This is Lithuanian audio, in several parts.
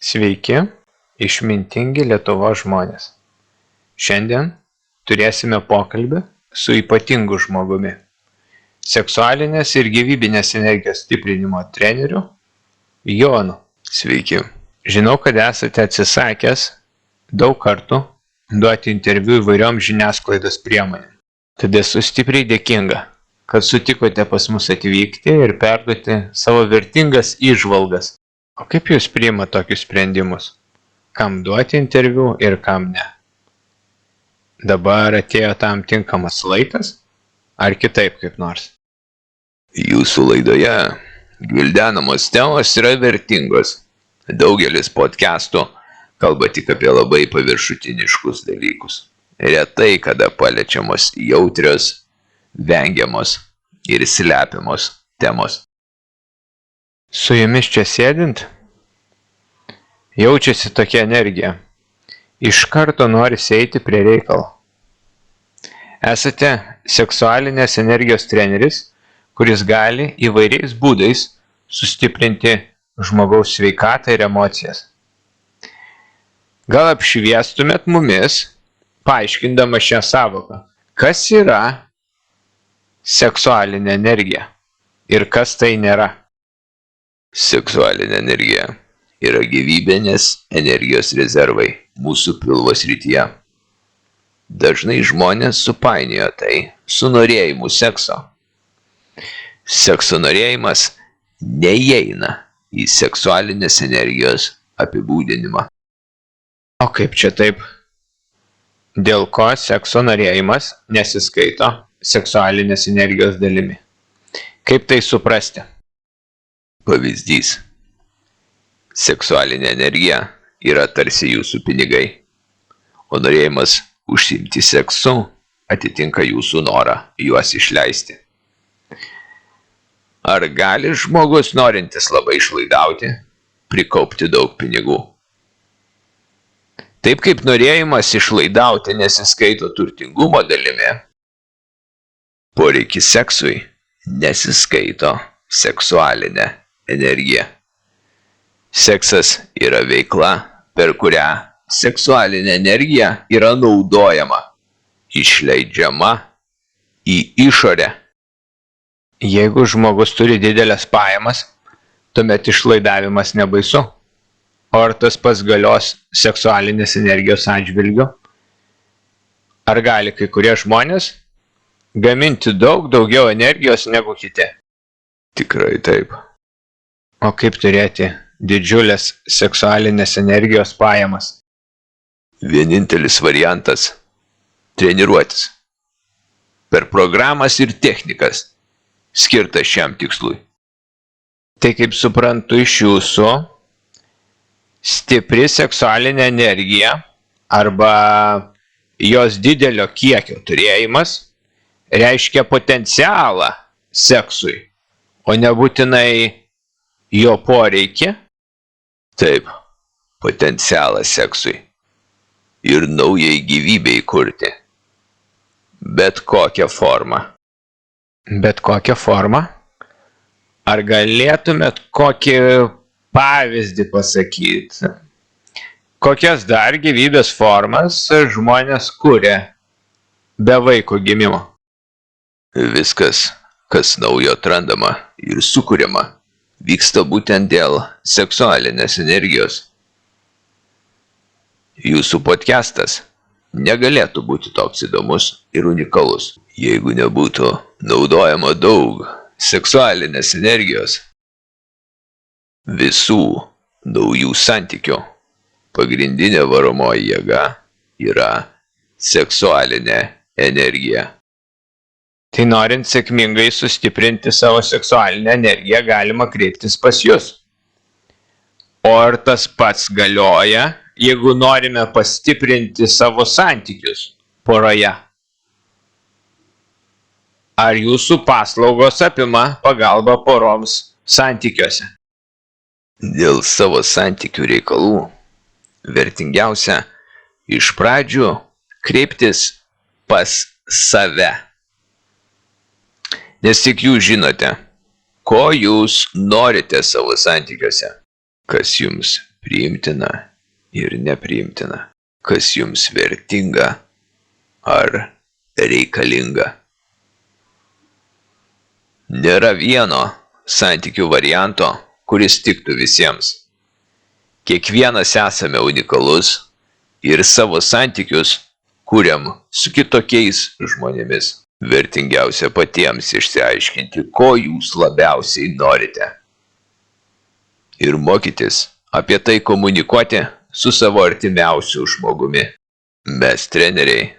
Sveiki, išmintingi Lietuvos žmonės. Šiandien turėsime pokalbį su ypatingu žmogumi. Seksualinės ir gyvybinės energijos stiprinimo treneriu Jonu. Sveiki. Žinau, kad esate atsisakęs daug kartų duoti interviu įvairiom žiniasklaidos priemonėm. Tad esu stipriai dėkinga, kad sutikote pas mus atvykti ir perduoti savo vertingas įžvalgas. O kaip jūs priima tokius sprendimus? Kam duoti interviu ir kam ne? Dabar atėjo tam tinkamas laikas? Ar kitaip kaip nors? Jūsų laidoje gvildenamos temos yra vertingos. Daugelis podcastų kalba tik apie labai paviršutiniškus dalykus. Retai kada paliečiamos jautrios, vengiamos ir slepiamos temos. Su jumis čia sėdint, jaučiasi tokia energija. Iš karto norisi eiti prie reikalo. Esate seksualinės energijos treneris, kuris gali įvairiais būdais sustiprinti žmogaus sveikatą ir emocijas. Gal apšviestumėt mumis, paaiškindama šią sąvoką, kas yra seksualinė energija ir kas tai nėra? Seksualinė energija yra gyvybinės energijos rezervai mūsų pilvo srityje. Dažnai žmonės supainioja tai su norėjimu sekso. Sekso norėjimas neįeina į seksualinės energijos apibūdinimą. O kaip čia taip? Dėl ko sekso norėjimas nesiskaito seksualinės energijos dalimi? Kaip tai suprasti? Pavyzdys. Seksualinė energija yra tarsi jūsų pinigai, o norėjimas užsiimti seksu atitinka jūsų norą juos išleisti. Ar gali žmogus norintis labai išlaidauti, prikaupti daug pinigų? Taip kaip norėjimas išlaidauti nesiskaito turtingumo dalimi, poreikis seksui nesiskaito seksualinė energija. Seksas yra veikla, per kurią seksualinė energija yra naudojama, išleidžiama į išorę. Jeigu žmogus turi didelės pajamas, tuomet išlaidavimas nebaisu. O ar tas pats galios seksualinės energijos atžvilgiu? Ar gali kai kurie žmonės gaminti daugiau energijos negu kiti? Tikrai taip. O kaip turėti didžiulės seksualinės energijos pajamas? Vienintelis variantas – treniruotis. Per programas ir technikas skirtas šiam tikslui. Tai kaip suprantu iš jūsų, stipri seksualinė energija arba jos didelio kiekio turėjimas reiškia potencialą seksui, o nebūtinai jo poreikį? Taip, potencialą seksui ir naujai gyvybei kurti. Bet kokią formą. Bet kokią formą? Ar galėtumėt kokį pavyzdį pasakyti? Kokias dar gyvybės formas žmonės kuria be vaiko gimimo? Viskas, kas naujo atrandama ir sukuriama, vyksta būtent dėl seksualinės energijos. Jūsų podcastas negalėtų būti toks įdomus ir unikalus, jeigu nebūtų naudojama daug seksualinės energijos. Visų naujų santykių pagrindinė varomoji jėga yra seksualinė energija. Tai norint sėkmingai sustiprinti savo seksualinę energiją, galima kreiptis pas jus. O ar tas pats galioja, jeigu norime pastiprinti savo santykius poroje? Ar jūsų paslaugos apima pagalbą poroms santykiuose? Dėl savo santykių reikalų vertingiausia iš pradžių kreiptis pas save. Nes tik jūs žinote, ko jūs norite savo santykiuose, kas jums priimtina ir nepriimtina, kas jums vertinga ar reikalinga. Nėra vieno santykių varianto, kuris tiktų visiems. Kiekvienas esame unikalus ir savo santykius kuriam su kitokiais žmonėmis. Vertingiausia patiems išsiaiškinti, ko jūs labiausiai norite. Ir mokytis apie tai komunikuoti su savo artimiausiu žmogumi. Mes, treneriai,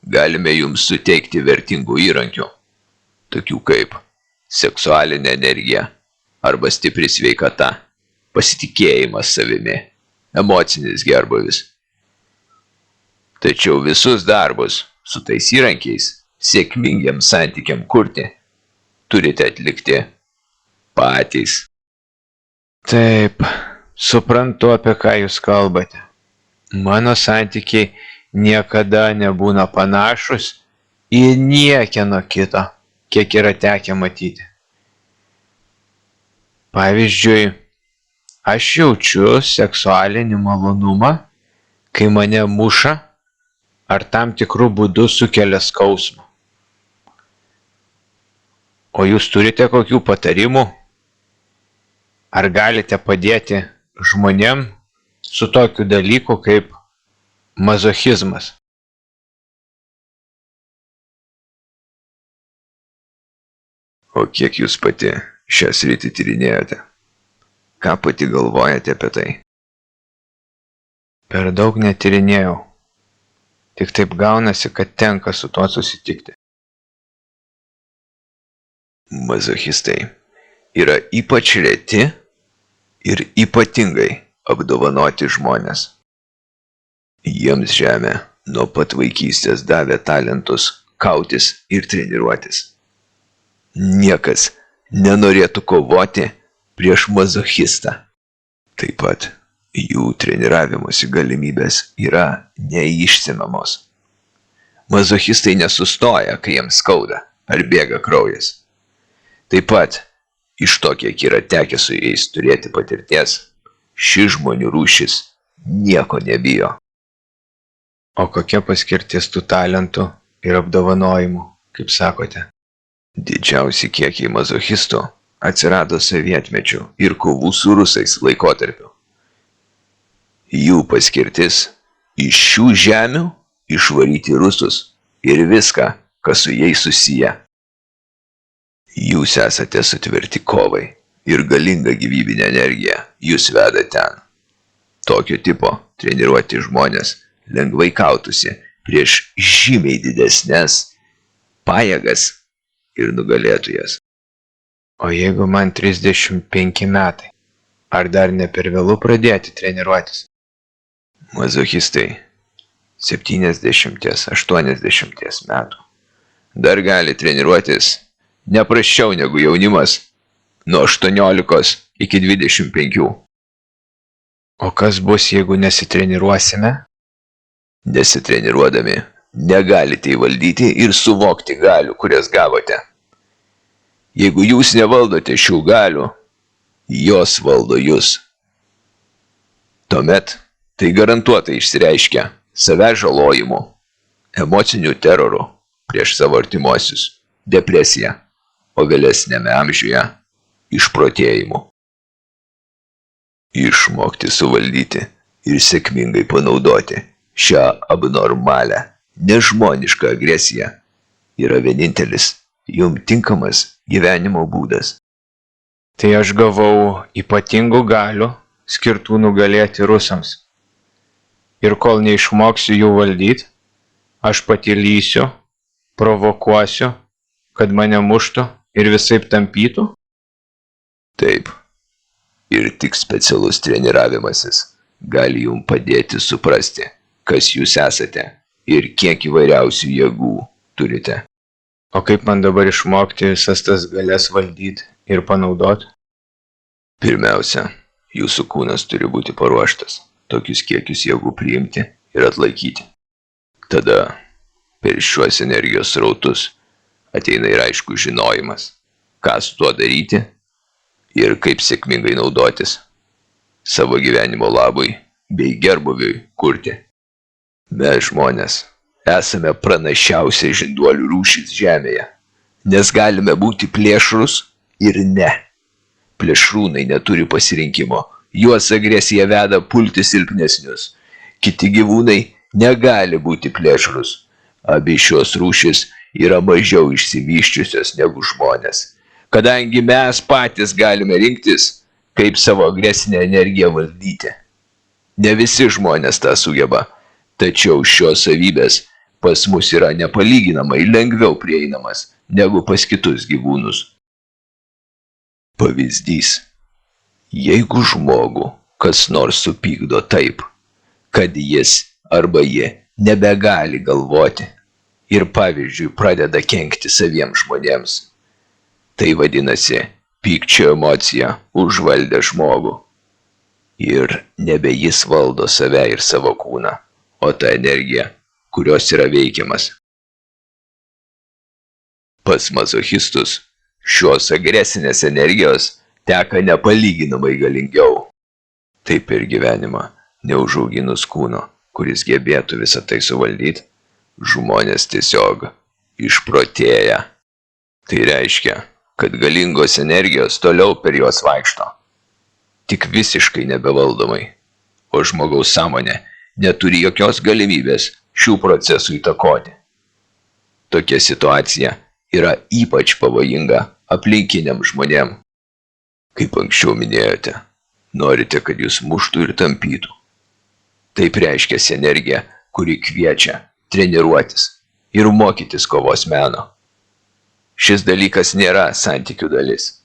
galime jums suteikti vertingų įrankių, tokių kaip seksualinė energija arba stipri sveikata, pasitikėjimas savimi, emocinis gerbūvis. Tačiau visus darbus su tais įrankiais sėkmingiam santykiam kurti turite atlikti patys. Taip, suprantu, apie ką jūs kalbate. Mano santykiai niekada nebūna panašus į niekieno kito, kiek yra tekę matyti. Pavyzdžiui, aš jaučiu seksualinį malonumą, kai mane muša ar tam tikrų būdų sukelia skausmą. O jūs turite kokių patarimų? Ar galite padėti žmonėm su tokiu dalyku kaip mazochizmas? O kiek jūs pati šią sritį tyrinėjote? Ką pati galvojate apie tai? Per daug netyrinėjau. Tik taip gaunasi, kad tenka su tuo susitikti. Mazochistai yra ypač reti ir ypatingai apdovanoti žmonės. Jiems žemė nuo pat vaikystės davė talentus kautis ir treniruotis. Niekas nenorėtų kovoti prieš mazochistą. Taip pat jų treniravimosi galimybės yra neišsemiamos. Mazochistai nesustoja, kai jiems skauda ar bėga kraujas. Taip pat, iš to, kiek yra tekę su jais turėti patirties, ši žmonių rūšis nieko nebijo. O kokia paskirtis tų talentų ir apdovanojimų, kaip sakote? Didžiausi kiekiai mazochistų atsirado sovietmečiu ir kovų su rusais laikotarpiu. Jų paskirtis iš šių žemių išvaryti rusus ir viską, kas su jais susiję. Jūs esate sutverti kovai ir galinga gyvybinė energija jūs veda ten. Tokio tipo treniruoti žmonės lengvai kautųsi prieš žymiai didesnes pajėgas ir nugalėtų jas. O jeigu man 35 metai, ar dar ne per vėlu pradėti treniruotis? Mazochistai 70-80 metų dar gali treniruotis ne prasčiau negu jaunimas nuo 18 iki 25. O kas bus, jeigu nesitreniruosime? Nesitreniruodami negalite įvaldyti ir suvokti galių, kurias gavote. Jeigu jūs nevaldote šių galių, jos valdo jūs. Tuomet tai garantuotai išsireiškia savęs žalojimu, emociniu teroru prieš savo artimuosius, depresija, o vėlesnėme amžiuje išprotėjimu. Išmokti suvaldyti ir sėkmingai panaudoti šią abnormalią, nežmonišką agresiją yra vienintelis jums tinkamas gyvenimo būdas. Tai aš gavau ypatingų galių skirtų nugalėti rusams. Ir kol neišmoksiu jų valdyti, aš patylysiu, provokuosiu, kad mane muštų ir visaip tampytų? Taip. Ir tik specialus treniravimasis gali jums padėti suprasti, kas jūs esate ir kiek įvairiausių jėgų turite. O kaip man dabar išmokti visas tas galias valdyti ir panaudoti? Pirmiausia, jūsų kūnas turi būti paruoštas tokius kiekius jėgų priimti ir atlaikyti. Tada per šiuos energijos srautus ateina ir aišku žinojimas, ką su tuo daryti ir kaip sėkmingai naudotis. savo gyvenimo labui bei gerbuviui kurti. Mes žmonės esame pranašiausia žinduolių rūšis žemėje, nes galime būti plėšrūs ir ne. Plėšrūnai neturi pasirinkimo, juos agresija veda pulti silpnesnius. Kiti gyvūnai negali būti plėšrūs. Abi šios rūšis yra mažiau išsivysčiusios negu žmonės, kadangi mes patys galime rinktis, kaip savo agresinę energiją valdyti. Ne visi žmonės tą sugeba, tačiau šios savybės pas mus yra nepalyginamai lengviau prieinamas negu pas kitus gyvūnus. Pavyzdys. Jeigu žmogų kas nors supykdo taip, kad jis arba ji nebegali galvoti ir pavyzdžiui pradeda kenkti saviems žmonėms, tai vadinasi, pykčio emocija užvaldė žmogų. Ir nebe jis valdo save ir savo kūną, o ta energija, kurios yra veikiamas. Pas mazochistus šios agresinės energijos teka nepalyginamai galingiau. Taip ir gyvenimą, neužauginus kūno, kuris gebėtų visą tai suvaldyti, žmonės tiesiog išprotėja. Tai reiškia, kad galingos energijos toliau per juos vaikšto, tik visiškai nebevaldomai, o žmogaus sąmonė neturi jokios galimybės šių procesų įtakoti. Tokia situacija yra ypač pavojinga aplinkiniam žmonėm. Kaip anksčiau minėjote, norite, kad jūs muštų ir tampytų. Taip reiškia energija, kuri kviečia treniruotis ir mokytis kovos meno. Šis dalykas nėra santykių dalis.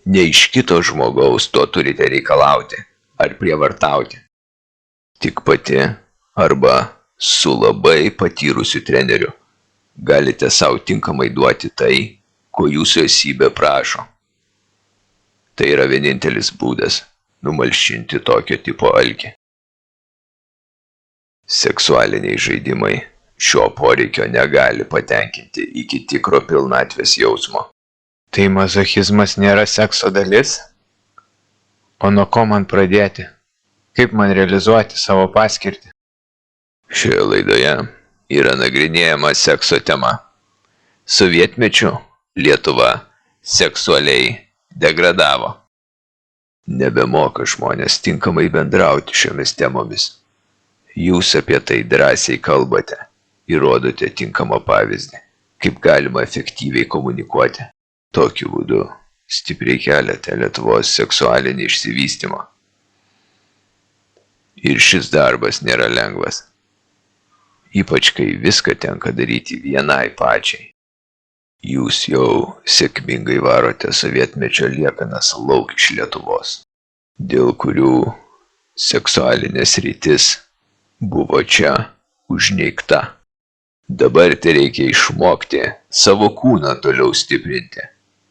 Ne iš kito žmogaus to turite reikalauti ar prievartauti. Tik pati arba su labai patyrusiu treneriu galite savo tinkamai duoti tai, ko jūsų esybė prašo. Tai yra vienintelis būdas numalšinti tokio tipo alkį. Seksualiniai žaidimai šio poreikio negali patenkinti iki tikro pilnatvės jausmo. Tai mazochizmas nėra sekso dalis? O nuo ko man pradėti? Kaip man realizuoti savo paskirtį? Šioje laidoje yra nagrinėjama sekso tema. Sovietmečiu Lietuva seksualiai degradavo. Nebemoka žmonės tinkamai bendrauti šiomis temomis. Jūs apie tai drąsiai kalbate ir rodote tinkamą pavyzdį, kaip galima efektyviai komunikuoti. Tokiu būdu stipriai keliate Lietuvos seksualinį išsivystymą. Ir šis darbas nėra lengvas. Ypač kai viską tenka daryti vienai pačiai. Jūs jau sėkmingai varote sovietmečio liekanas lauk iš Lietuvos, dėl kurių seksualinė sritis buvo čia užneigta. Dabar tereikia išmokti savo kūną toliau stiprinti,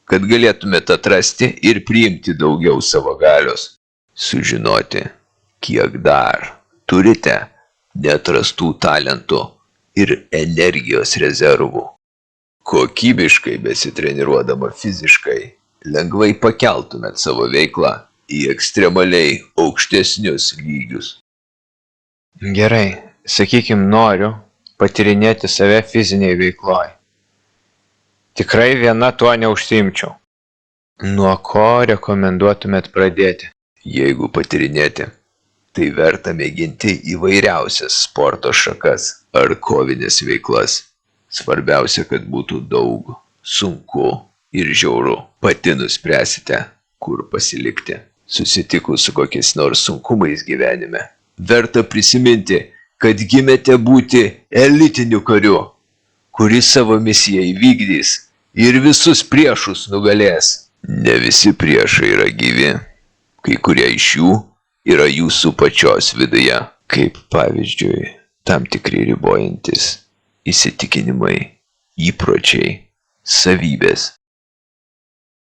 kad galėtumėte atrasti ir priimti daugiau savo galios, sužinoti, kiek dar turite neatrastų talentų ir energijos rezervų. Kokybiškai besitreniruodama fiziškai, lengvai pakeltumėt savo veiklą į ekstremaliai aukštesnius lygius. Gerai, sakykim, noriu patyrinėti save fiziniai veikloj. Tikrai viena tuo neužsiimčiau. Nuo ko rekomenduotumėt pradėti? Jeigu patyrinėti, tai verta mėginti įvairiausias sporto šakas ar kovinės veiklas. Svarbiausia, kad būtų daug, sunku ir žiauru. Pati nuspręsite, kur pasilikti. Susitikus su kokiais nors sunkumais gyvenime, verta prisiminti, kad gimėte būti elitiniu kariu, kuris savo misiją įvykdys ir visus priešus nugalės. Ne visi priešai yra gyvi, kai kurie iš jų yra jūsų pačios viduje, kaip pavyzdžiui tam tikri ribojantis įsitikinimai, įpročiai, savybės.